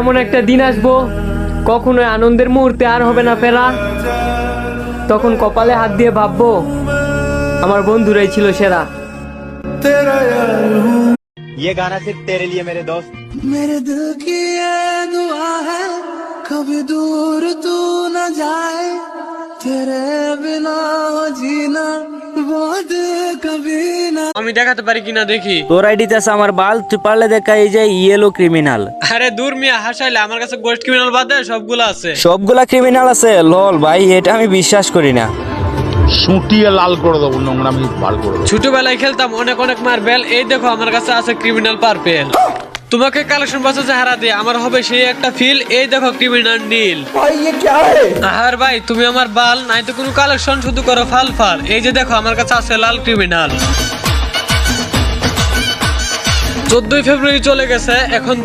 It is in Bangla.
এমন একটা দিন আসবো কখনোই আনন্দের মুহূর্তে আর হবে না ফেরা। তখন কপালে হাত দিয়ে ভাববো আমার বন্ধুরাই ছিল সেরা। ये गाना सिर्फ तेरे लिए मेरे दोस्त। मेरे दिल की ये दुआ है कभी दूर तू न जाए तेरे बिना जीना बहुत कभी ना। আমি দেখাতে পারি কিনা দেখি। তোর আইডিতে আছে আমার বাল, তুই পারলে দেখা এই যে ইয়েলো ক্রিমিনাল। আরে দূর মিয়া হাসাইলে, আমার কাছে গোস্ট ক্রিমিনাল বাদে সবগুলো আছে। সবগুলা ক্রিমিনাল আছে? লল ভাই, এটা আমি বিশ্বাস করি না। সুটিয়ে লাল করে দেবো, নোংরামি বার করে দেবো। ছোটবেলায় খেলতাম অনেক অনেক মার্বেল, এই দেখো আমার কাছে আছে ক্রিমিনাল পার্পেল। তোমাকে কালেকশন বাঁচাতে হারা দিয়ে আমার হবে সেই একটা ফিল, এই দেখো ক্রিমিনাল নীল। আর ভাই তুমি আমার বাল নাই তো কোনো কালেকশন, শুধু করো ফাল ফাল। এই যে দেখো আমার কাছে আছে লাল ক্রিমিনাল। 14 ফেব্রুয়ারি চলে গেছে, এখন